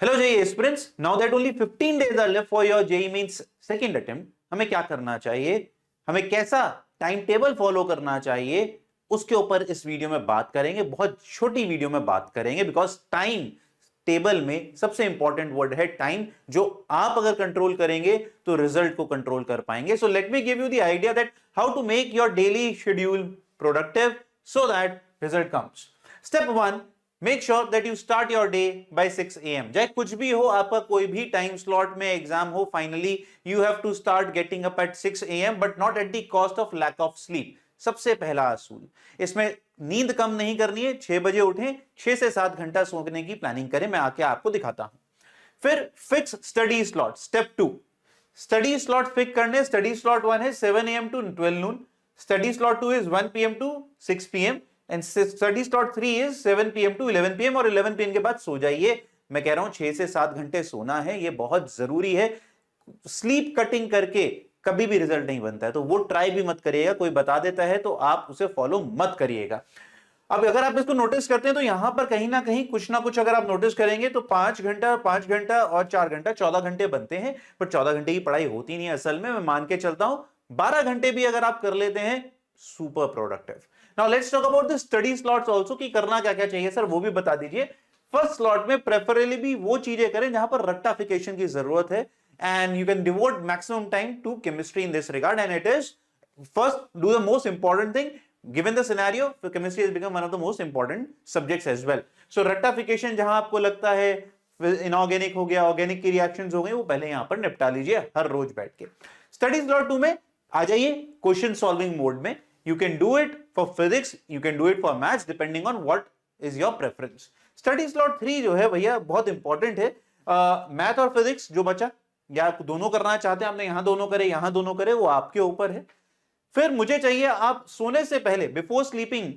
Hello JEE aspirants, now that only 15 days are left for your JEE Mains second attempt, हमें क्या करना चाहिए, हमें कैसा टाइम टेबल फॉलो करना चाहिए, उसके ऊपर इस वीडियो में बात करेंगे। बहुत छोटी वीडियो में बात करेंगे बिकॉज टाइम टेबल में सबसे इंपॉर्टेंट वर्ड है टाइम, जो आप अगर कंट्रोल करेंगे तो रिजल्ट को कंट्रोल कर पाएंगे। So let me give you the idea that how to make your daily schedule productive so that result comes. Step 1, make sure that you start your day by 6 AM। चाहे कुछ भी हो, आपका कोई भी टाइम स्लॉट में exam हो, finally you have to start getting up at 6 AM but not at the cost of lack of sleep. सबसे पहला असूल, इसमें नींद कम नहीं करनी है। 6 बजे उठें, 6 से 7 घंटा सोने की प्लानिंग करें। मैं आके आपको दिखाता हूं। फिर fix study slot. Step 2, study slot fix करने। स्टडी स्लॉट 1 है 7 AM to 12 noon, study slot 2 is 1 PM to 6 PM and study slot 3 is 7 PM to 11 PM। और 11 PM के बाद सो जाइए। मैं कह रहा हूं 6 से 7 घंटे सोना है, ये बहुत जरूरी है। स्लीप कटिंग करके कभी भी रिजल्ट नहीं बनता है, तो वो ट्राई भी मत करिएगा। कोई बता देता है तो आप उसे फॉलो मत करिएगा। अब अगर आप इसको नोटिस करते हैं तो यहां पर कहीं ना कहीं कुछ ना कुछ अगर आप नोटिस करेंगे तो 5 घंटा और 4 घंटा 14 घंटे बनते हैं, पर 14 घंटे की पढ़ाई होती नहीं है असल में। मैं मान के चलता हूं 12 घंटे भी अगर आप कर लेते हैं, super productive. Now let's talk about the study slots also, कि करना क्या क्या चाहिए सर, वो भी बता दीजिए। फर्स्ट स्लॉट में प्रेफरेबली भी वो चीजें करें जहां पर रट्टाफिकेशन की जरूरत है, and you can devote maximum time to chemistry in this regard, and it is first do the most important thing given the scenario. Chemistry has become one of the most important subjects as well. So rectification जहां आपको लगता है inorganic हो गया, organic की reactions हो गई, वो पहले यहां पर निपटा लीजिए हर रोज बैठ के। स्टडी स्लॉट 2 में आ जाइए क्वेश्चन सॉल्विंग मोड में। You can do it for physics, you can do it for maths, depending on what is your preference. Study slot 3 जो है भैया बहुत इंपॉर्टेंट है। मैथ और फिजिक्स जो बचा, या आप दोनों करना चाहते हैं, आपने यहां दोनों करे यहां दोनों करे, वो आपके ऊपर है। फिर मुझे चाहिए आप सोने से पहले before sleeping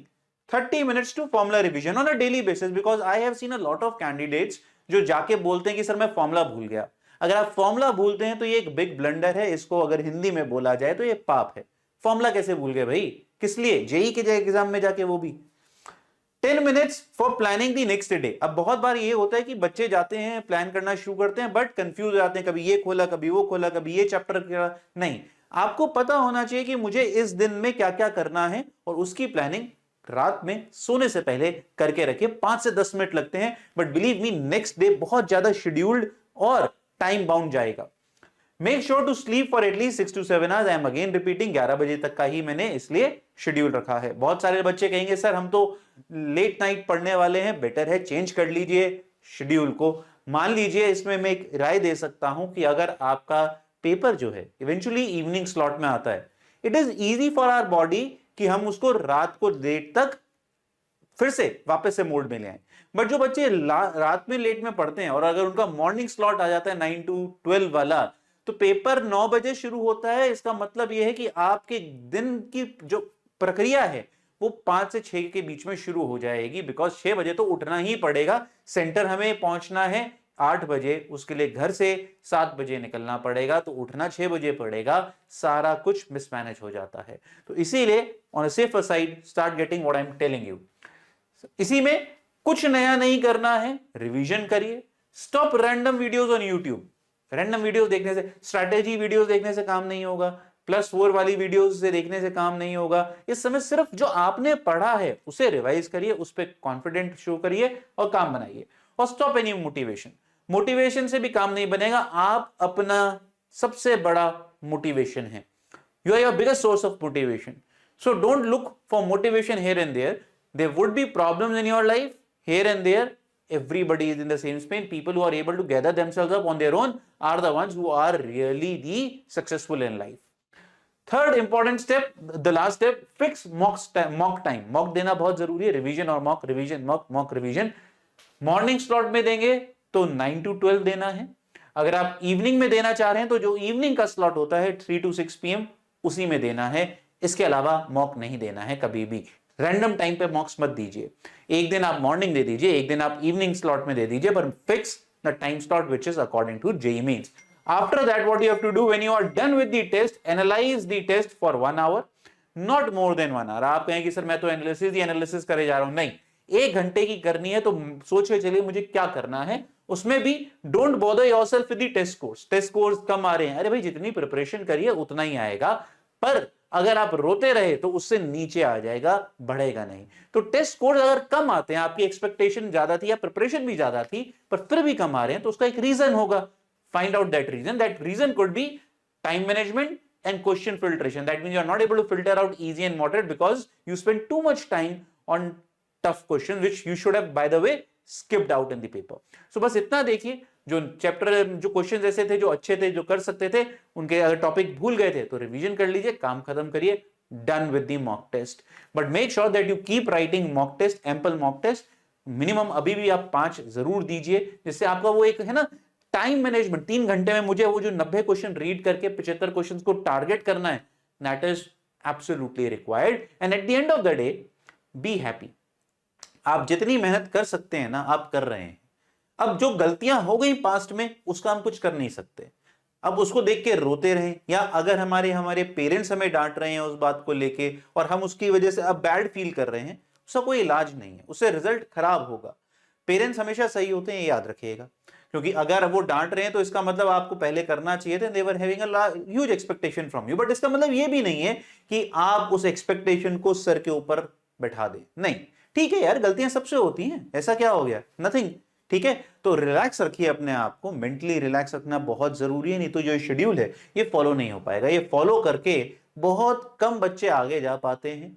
30 minutes to formula revision on a daily basis, because I have seen a lot of candidates जो जाके बोलते हैं कि सर मैं फॉर्मूला भूल गया। अगर आप फॉर्मूला भूलते हैं तो ये एक बिग ब्लंडर है। इसको अगर हिंदी में बोला जाए तो ये पाप है। फॉर्मूला कैसे भूल गए भाई, किस लिए? जेई के एग्जाम में जाके, वो भी 10 minutes for planning the next day. अब बहुत बार ये होता है कि बच्चे जाते हैं, प्लान करना शुरू करते हैं, बट कंफ्यूज हो जाते हैं, कभी ये खोला कभी वो खोला, कभी ये चैप्टर किया। नहीं, आपको पता होना चाहिए कि मुझे इस दिन में क्या क्या करना है, और उसकी प्लानिंग रात में सोने से पहले करके रखिए। 5 से 10 मिनट लगते हैं, but believe me next day बहुत ज्यादा शेड्यूल्ड और टाइम बाउंड जाएगा। Make sure to sleep for at least 6 to 7 hours। I am again repeating, 11 बजे तक का ही मैंने इसलिए शेड्यूल रखा है। बहुत सारे बच्चे कहेंगे सर हम तो लेट नाइट पढ़ने वाले हैं, बेटर है चेंज कर लीजिए शेड्यूल को। मान लीजिए, इसमें मैं एक राय दे सकता हूं कि अगर आपका पेपर जो है इवेंचुअली इवनिंग स्लॉट में आता है, it is easy for our body कि हम उसको रात को लेट तक फिर से वापस से मोड में ले आए। बट जो बच्चे रात में लेट में पढ़ते हैं और अगर उनका मॉर्निंग स्लॉट आ जाता है 9 to 12 वाला, तो पेपर 9 बजे शुरू होता है। इसका मतलब यह है कि आपके दिन की जो प्रक्रिया है वो 5 से 6 के बीच में शुरू हो जाएगी, बिकॉज 6 बजे तो उठना ही पड़ेगा। सेंटर हमें पहुंचना है 8 बजे, उसके लिए घर से 7 बजे निकलना पड़ेगा, तो उठना 6 बजे पड़ेगा। सारा कुछ मिसमैनेज हो जाता है। तो इसीलिए on a safer side start getting what I am telling you. इसी में कुछ नया नहीं करना है, रिवीजन करिए। Stop random videos on YouTube. Random videos देखने से, स्ट्रैटेजी वीडियोस देखने से काम नहीं होगा, +4 वाली वीडियोस से देखने से काम नहीं होगा। इस समय सिर्फ जो आपने पढ़ा है उसे रिवाइज करिए, उस पर कॉन्फिडेंट शो करिए और काम बनाइए। और स्टॉप एनी मोटिवेशन। मोटिवेशन से भी काम नहीं बनेगा। आप अपना सबसे बड़ा मोटिवेशन है। You are your biggest source of motivation. So don't look for motivation here and there. There would be problems in your life here and there. Everybody is in the same space. People who are able to gather themselves up on their own are the ones who are really the successful in life. Third important step, the last step, fix mock time. Mock देना बहुत जरूरी है। Revision और mock, revision mock revision. Morning slot में देंगे तो 9 to 12 देना है। अगर आप इवनिंग में देना चाह रहे हैं तो जो इवनिंग का स्लॉट होता है 3 to 6 PM, उसी में देना है। इसके अलावा मॉक नहीं देना है कभी भी। रैंडम टाइम पे मॉक्स मत दीजिए। एक दिन आप मॉर्निंग दे दीजिए, एक दिन आप इवनिंग स्लॉट में दे दीजिए, पर fix the time slot which is according to JEE Mains. After that what you have to do when you are done with the test, analyse the test for 1 hour, not more than 1 hour। आप कहें कि sir मैं तो analysis करे जा रहा हूं, नहीं, 1 घंटे की करनी है, तो सोच के चलिए मुझे क्या करना है, उसमें भी don't bother yourself with the test scores. Test scores कम आ रहे हैं, अरे भाई जितनी प्रिपरेशन करिए उतना ही आएगा, पर अगर आप रोते रहे तो उससे नीचे आ जाएगा, बढ़ेगा नहीं। तो टेस्ट स्कोर अगर कम आते हैं, आपकी एक्सपेक्टेशन ज्यादा थी या प्रिपरेशन भी ज्यादा थी पर फिर भी कम आ रहे हैं, तो उसका एक रीजन होगा। Find out that reason. That reason could be time management and question filtration. That means you are not able to filter out easy and moderate because you spend too much time on tough questions which you should have, by the way, skipped out in the paper. So बस इतना देखिए, जो chapter जो question ऐसे थे जो अच्छे थे जो कर सकते थे, उनके अगर टॉपिक भूल गए थे तो रिवीजन कर लीजिए, काम खत्म करिए, done with the mock test. But make sure that you keep writing mock test, ample mock test. Minimum अभी भी आप 5 जरूर दीजिए, जिससे आपका वो एक है ना टाइम मैनेजमेंट, 3 घंटे में मुझे वो जो 90 क्वेश्चन रीड करके 75 क्वेश्चन को टारगेट करना है, that is absolutely required. And at the end of the day be happy. आप जितनी मेहनत कर सकते हैं ना, आप कर रहे हैं। अब जो गलतियां हो गई पास्ट में, उसका हम कुछ कर नहीं सकते। अब उसको देख के रोते रहे, या अगर हमारे पेरेंट्स हमें डांट रहे हैं उस बात को लेके और हम उसकी वजह से अब बैड फील कर रहे हैं, उसका कोई इलाज नहीं है, उससे रिजल्ट खराब होगा। पेरेंट्स हमेशा सही होते हैं, ये याद रखिएगा, क्योंकि अगर वो डांट रहे हैं तो इसका मतलब आपको पहले करना चाहिए था। They were having a huge expectation from you, but इसका मतलब ये भी नहीं है कि आप उस एक्सपेक्टेशन को सर के ऊपर बैठा दें। नहीं, ठीक है यार, गलतियां सबसे होती हैं, ऐसा क्या हो गया, नथिंग। ठीक है, तो रिलैक्स रखिए अपने आप को, मेंटली रिलैक्स रखना बहुत जरूरी है, नहीं तो जो शेड्यूल है ये फॉलो नहीं हो पाएगा। ये फॉलो करके बहुत कम बच्चे आगे जा पाते हैं,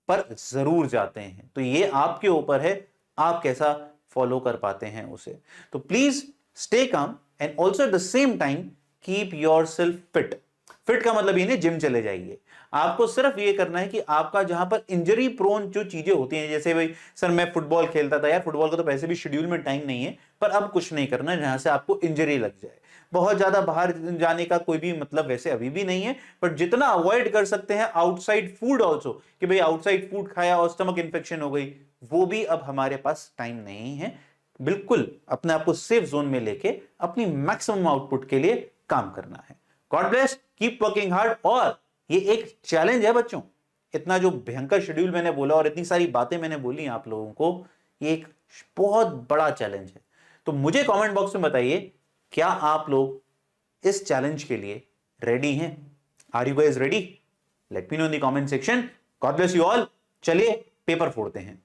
पर जरूर जाते हैं। तो ये आपके ऊपर है, आप कैसा फॉलो कर पाते हैं उसे। तो please stay calm and also at the same time keep yourself fit. Fit का मतलब ये नहीं जिम चले जाइए, आपको सिर्फ ये करना है कि आपका जहां पर इंजरी प्रोन जो चीजें होती हैं, जैसे भाई सर मैं फुटबॉल खेलता था, यार फुटबॉल का तो वैसे भी शेड्यूल में टाइम नहीं है, पर अब कुछ नहीं करना है जहां से आपको इंजरी लग जाए। बहुत ज्यादा बाहर जाने का कोई भी मतलब वैसे अभी भी नहीं है, बट जितना अवॉइड कर सकते हैं आउटसाइड फूड ऑल्सो, कि भाई आउटसाइड फूड खाया और स्टमक इन्फेक्शन हो गई, वो भी अब हमारे पास टाइम नहीं है। बिल्कुल अपने आप को सेफ जोन में लेके अपनी मैक्सिमम आउटपुट के लिए काम करना है। God bless, keep working hard. और ये एक चैलेंज है बच्चों, इतना जो भयंकर शेड्यूल मैंने बोला और इतनी सारी बातें मैंने बोली आप लोगों को, ये एक बहुत बड़ा चैलेंज है। तो मुझे कमेंट बॉक्स में बताइए, क्या आप लोग इस चैलेंज के लिए रेडी हैं? Are you guys ready? Let me know in the comment section. God bless you all. चलिए पेपर फोड़ते हैं।